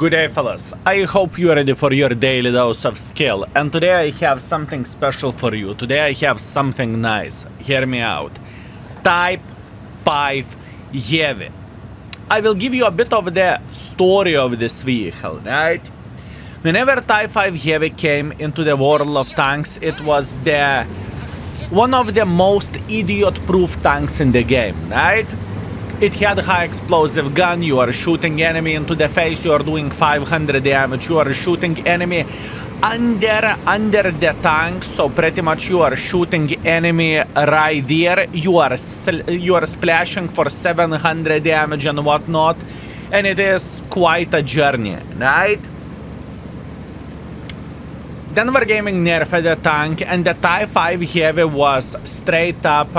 Good day, fellas. I hope you're ready for your daily dose of skill. And today I have something special for you. Today I have something nice. Hear me out. Type 5 Heavy. I will give you a bit of the story of this vehicle, right? Whenever Type 5 Heavy came into the world of tanks, it was one of the most idiot-proof tanks in the game, right? It had a high explosive gun, you are shooting enemy into the face, you are doing 500 damage, you are shooting enemy under the tank, so pretty much you are shooting enemy right there, you are splashing for 700 damage and whatnot, and it is quite a journey, right? Then Wargaming nerfed the tank, and the Type 5 Heavy was straight up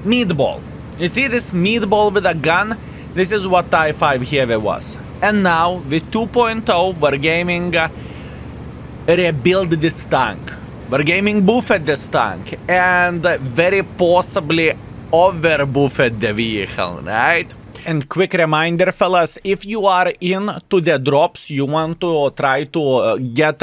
meatball. You see this meatball with a gun? This is what Type 5 Heavy was. And now, with 2.0, Wargaming rebuild this tank. Wargaming buffed this tank. And very possibly over-buffed the vehicle, right? And quick reminder, fellas, if you are into the drops, you want to try to get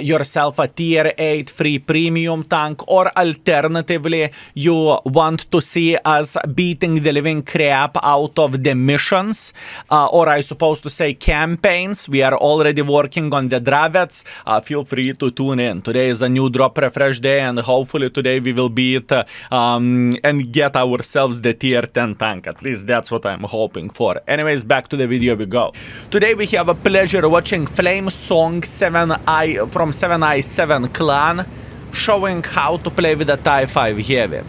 yourself a tier 8 free premium tank, or alternatively, you want to see us beating the living crap out of the missions, or I suppose to say campaigns. We are already working on the dravets. Feel free to tune in. Today is a new drop refresh day, and hopefully today we will beat and get ourselves the tier 10 tank. At least that's what I'm hoping for. Anyways, back to the video we go. Today we have a pleasure watching Flame Song 7i from 7i7 clan showing how to play with the Type 5 Heavy.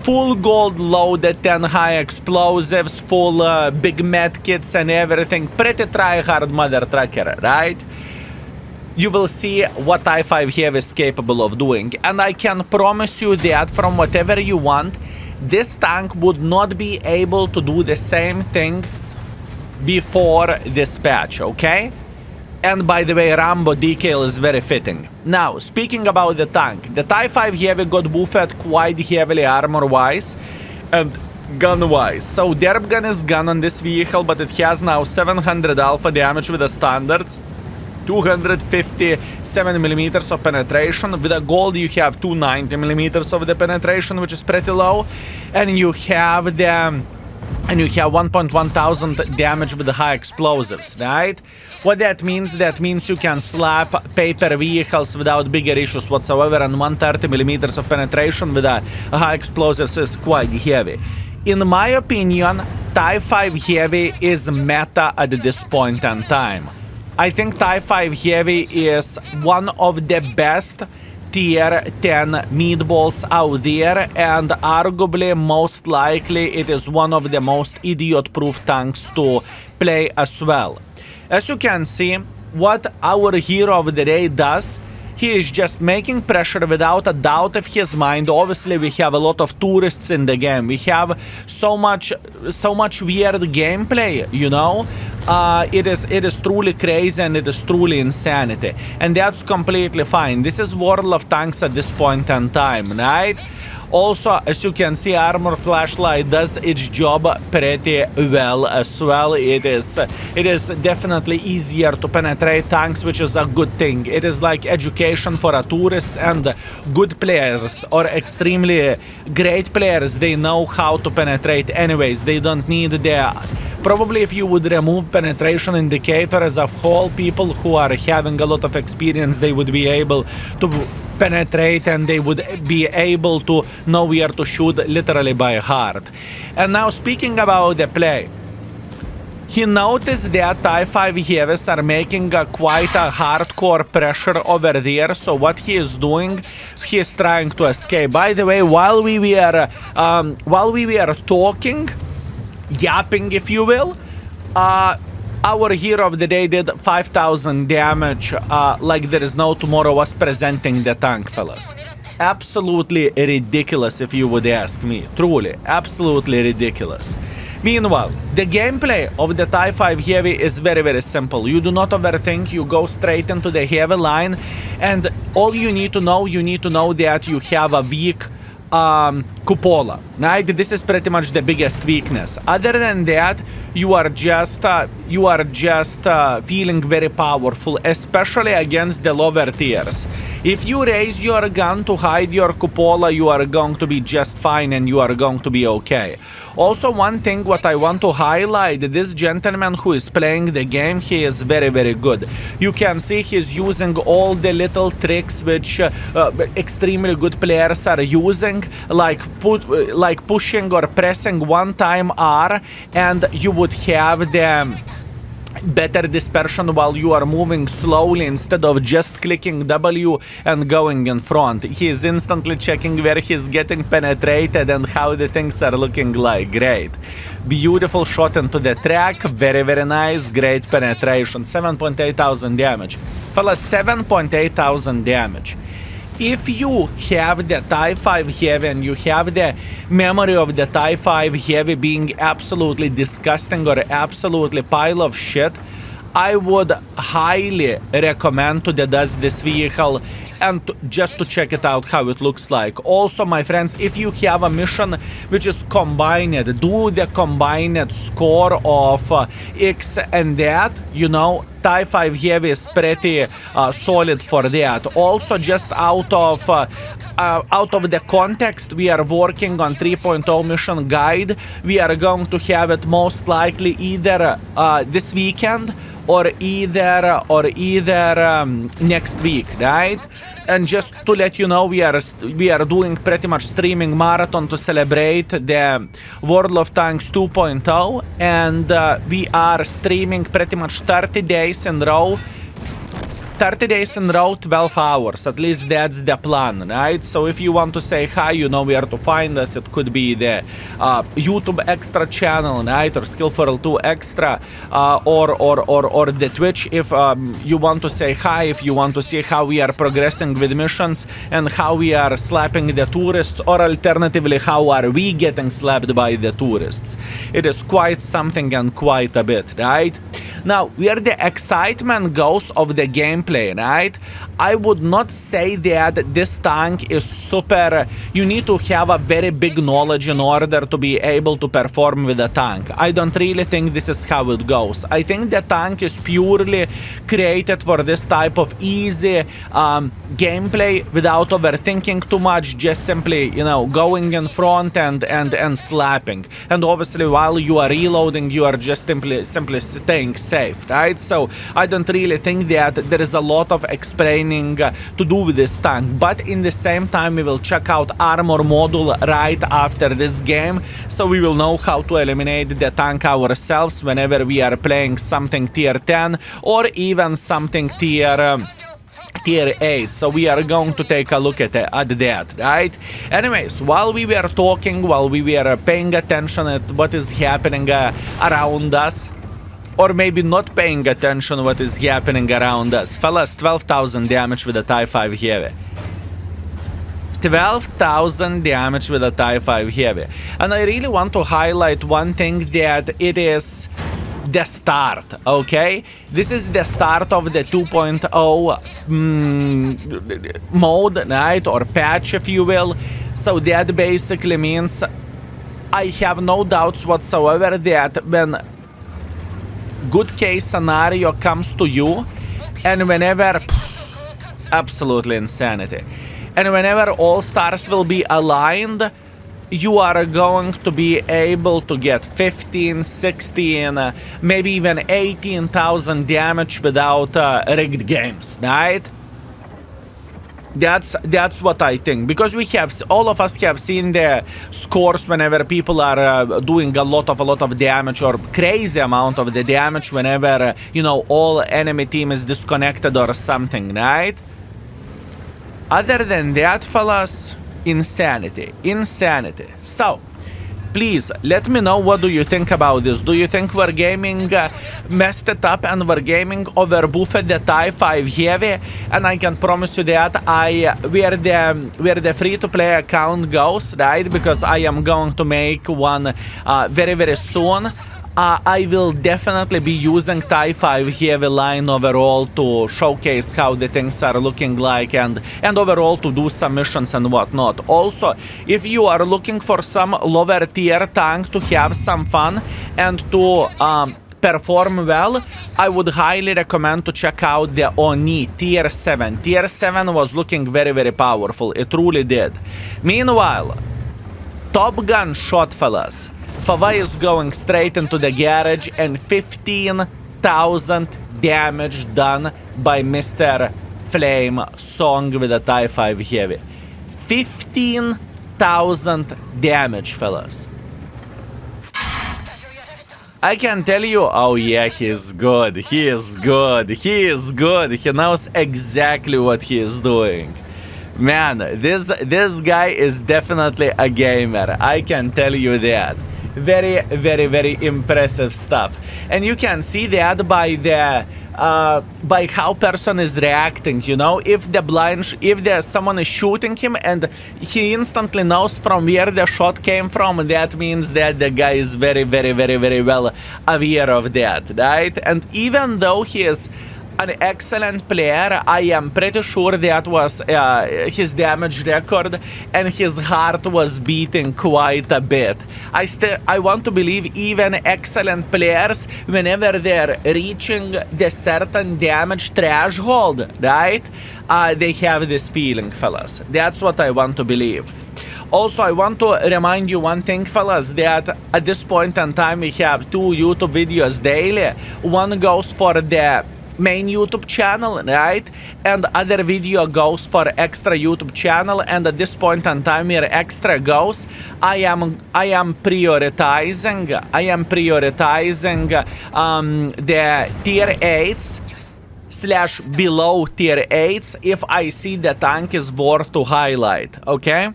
Full gold loaded, 10 high explosives, full big med kits and everything. Pretty try-hard mother trucker, right? You will see what Type 5 Heavy is capable of doing. And I can promise you that from whatever you want, this tank would not be able to do the same thing before this patch, okay? And by the way, Rambo decal is very fitting. Now, speaking about the tank, the Type 5 Heavy got buffed quite heavily armor-wise and gun-wise. So derp gun is gun on this vehicle, but it has now 700 alpha damage with the standards. 257mm of penetration. With a gold you have 290mm of the penetration, which is pretty low, and you have 1.1 thousand damage with the high explosives, right? What that means you can slap paper vehicles without bigger issues whatsoever, and 130mm of penetration with a high explosives is quite heavy. In my opinion, Type 5 Heavy is meta at this point in time. I think Type 5 Heavy is one of the best tier 10 meatballs out there, and arguably most likely it is one of the most idiot-proof tanks to play as well. As you can see, what our hero of the day does, he is just making pressure without a doubt of his mind. Obviously, we have a lot of tourists in the game. We have so much weird gameplay, you know. It is truly crazy, and it is truly insanity. And that's completely fine. This is World of Tanks at this point in time, right? Also, as you can see, armor flashlight does its job pretty well as well. It is definitely easier to penetrate tanks, which is a good thing. It is like education for tourists, and good players or extremely great players, they know how to penetrate anyways. They don't need the... Probably if you would remove penetration indicator as a whole, people who are having a lot of experience, they would be able to penetrate, and they would be able to know where to shoot literally by heart. And now, speaking about the play, he noticed that Type 5 Heavies are making quite a hardcore pressure over there, so what he is doing, he is trying to escape. By the way, while we were talking, yapping if you will, our hero of the day did 5,000 damage like there is no tomorrow, was presenting the tank, fellas. Absolutely ridiculous if you would ask me. Truly, absolutely ridiculous. Meanwhile, the gameplay of the Type 5 Heavy is very, very simple. You do not overthink, you go straight into the heavy line, and all you need to know that you have a weak cupola, right? This is pretty much the biggest weakness. Other than that, you are just feeling very powerful, especially against the lower tiers. If you raise your gun to hide your cupola, you are going to be just fine and you are going to be okay. Also, one thing what I want to highlight, this gentleman who is playing the game, he is very, very good. You can see he's using all the little tricks which extremely good players are using, like pushing or pressing one time R, and you would have the better dispersion while you are moving slowly instead of just clicking W and going in front. He is instantly checking where he's getting penetrated and how the things are looking like. Great. Beautiful shot into the track. Very, very nice. Great penetration. 7.8 thousand damage. Fellas, 7.8 thousand damage. If you have the Type 5 Heavy and you have the memory of the Type 5 Heavy being absolutely disgusting or absolutely pile of shit, I would highly recommend to dust this vehicle and just to check it out how it looks like. Also, my friends, if you have a mission which is combined, do the combined score of X and that, you know, Type 5 Heavy is pretty solid for that. Also, just out of the context, we are working on 3.0 mission guide. We are going to have it most likely either this weekend or either next week, right? And just to let you know, we are doing pretty much streaming marathon to celebrate the World of Tanks 2.0, and we are streaming pretty much 30 days in a row. 30 days in a row, 12 hours. At least that's the plan, right? So if you want to say hi, you know where to find us. It could be the YouTube Extra channel, right? Or Skillful 2 Extra, or the Twitch. If you want to say hi, if you want to see how we are progressing with missions and how we are slapping the tourists, or alternatively, how are we getting slapped by the tourists. It is quite something and quite a bit, right? Now, where the excitement goes of the gameplay, right? I would not say that this tank is super. You need to have a very big knowledge in order to be able to perform with the tank. I don't really think this is how it goes. I think the tank is purely created for this type of easy gameplay without overthinking too much, just simply, you know, going in front and slapping. And obviously, while you are reloading, you are just simply staying safe, right? So I don't really think that there is a lot of explaining to do with this tank, but in the same time we will check out armor module right after this game, so we will know how to eliminate the tank ourselves whenever we are playing something tier 10 or even something tier 8. So we are going to take a look at that, right? Anyways, while we were talking, while we were paying attention at what is happening around us, or maybe not paying attention what is happening around us. Fellas, 12,000 damage with a Type 5 Heavy. 12,000 damage with a Type 5 Heavy. And I really want to highlight one thing, that it is the start, okay? This is the start of the 2.0 mode, right? Or patch, if you will. So that basically means I have no doubts whatsoever that when good case scenario comes to you, and whenever absolutely insanity, and whenever all stars will be aligned, you are going to be able to get 15, 16, maybe even 18,000 damage without rigged games, right? That's what I think, because we have, all of us have seen the scores whenever people are doing a lot of damage, or crazy amount of the damage whenever you know, all enemy team is disconnected or something, right? Other than that, fellas, insanity. So please let me know, what do you think about this? Do you think Wargaming messed it up and Wargaming overbuffed the Type 5 Heavy? And I can promise you that where the free-to-play account goes, right? Because I am going to make one very, very soon. I will definitely be using TIE 5 heavy line overall to showcase how the things are looking like and overall to do some missions and whatnot. Also, if you are looking for some lower tier tank to have some fun and to perform well, I would highly recommend to check out the Oni tier 7. Tier 7 was looking very, very powerful. It truly did. Meanwhile, Top Gun shot, fellas. Fava is going straight into the garage and 15,000 damage done by Mr. Flame Song with a TIE 5 heavy. 15,000 damage, fellas. I can tell you, oh yeah, he is good. He is good. He is good. He knows exactly what he is doing. Man, this guy is definitely a gamer. I can tell you that. Very, very, very impressive stuff. And you can see that by the by how person is reacting, you know. If someone is shooting him and he instantly knows from where the shot came from, that means that the guy is very, very, very, very well aware of that, right? And even though he is an excellent player, I am pretty sure that was his damage record, and his heart was beating quite a bit. I want to believe even excellent players, whenever they're reaching the certain damage threshold, right, they have this feeling, fellas. That's what I want to believe. Also, I want to remind you one thing, fellas, that at this point in time we have 2 YouTube videos daily. One goes for the main YouTube channel, right? And other video goes for extra YouTube channel. And at this point in time where extra goes, I am prioritizing the tier 8s / below tier 8s if I see the tank is worth to highlight, okay?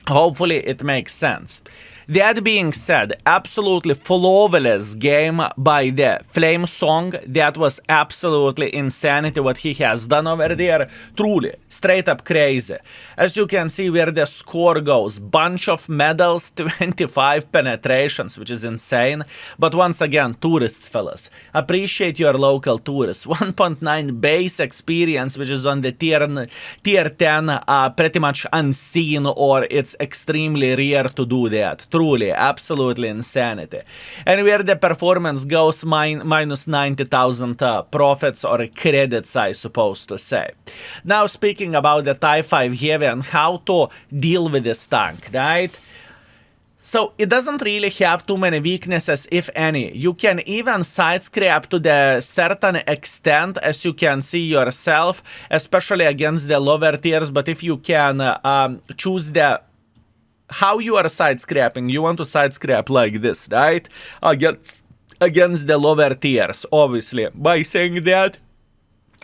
Hopefully it makes sense. That being said, absolutely flawless game by the Flame Song. That was absolutely insanity what he has done over there. Truly, straight up crazy. As you can see where the score goes, bunch of medals, 25 penetrations, which is insane. But once again, tourists, fellas, appreciate your local tourists. 1.9 base experience, which is on the tier 10, pretty much unseen, or it's extremely rare to do that. Truly, absolutely insanity. And where the performance goes, minus 90,000 profits or credits, I suppose to say. Now, speaking about the TIE 5 Heavy and how to deal with this tank, right? So, it doesn't really have too many weaknesses, if any. You can even side-scrap to the certain extent, as you can see yourself, especially against the lower tiers. But if you can choose how you are side-scrapping, you want to side-scrap like this, right? Against the lower tiers, obviously. By saying that,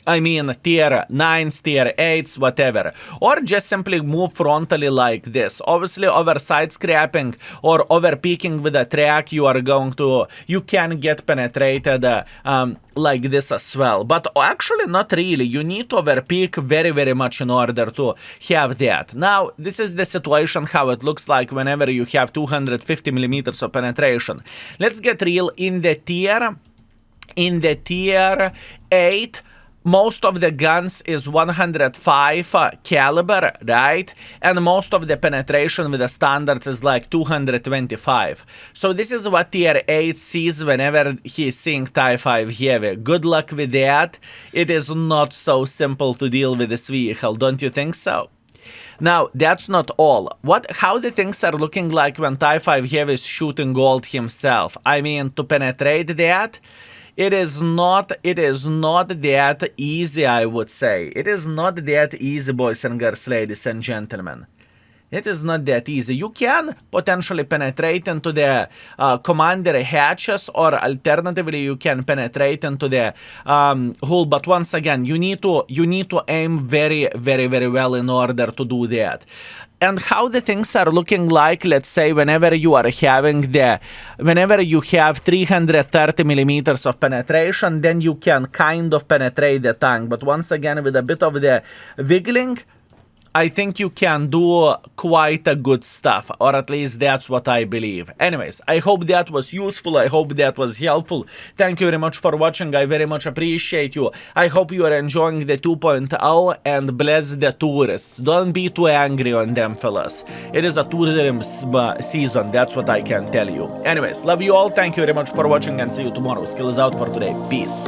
I mean tier 9s, tier 8s, whatever. Or just simply move frontally like this. Obviously, over side-scrapping or over peeking with a track, you can get penetrated like this as well. But actually not really. You need to overpeak very, very much in order to have that. Now, this is the situation how it looks like whenever you have 250 millimeters of penetration. Let's get real. In the tier 8, most of the guns is 105 caliber, right? And most of the penetration with the standards is like 225. So this is what tier 8 sees whenever he's seeing TIE 5 Heavy. Good luck with that. It is not so simple to deal with this vehicle, don't you think so? Now, that's not all. How the things are looking like when TIE 5 Heavy is shooting gold himself? I mean, to penetrate that, it is not that easy, I would say. It is not that easy, boys and girls, ladies and gentlemen. It is not that easy. You can potentially penetrate into the commander hatches, or alternatively you can penetrate into the hull. But once again, you need to aim very, very, very well in order to do that. And how the things are looking like, let's say, whenever you have 330 millimeters of penetration, then you can kind of penetrate the tank. But once again, with a bit of the wiggling, I think you can do quite a good stuff, or at least that's what I believe. Anyways, I hope that was useful, I hope that was helpful. Thank you very much for watching, I very much appreciate you. I hope you are enjoying the 2.0 and bless the tourists. Don't be too angry on them, fellas. It is a tourism season, that's what I can tell you. Anyways, love you all, thank you very much for watching and see you tomorrow. Skill is out for today, peace.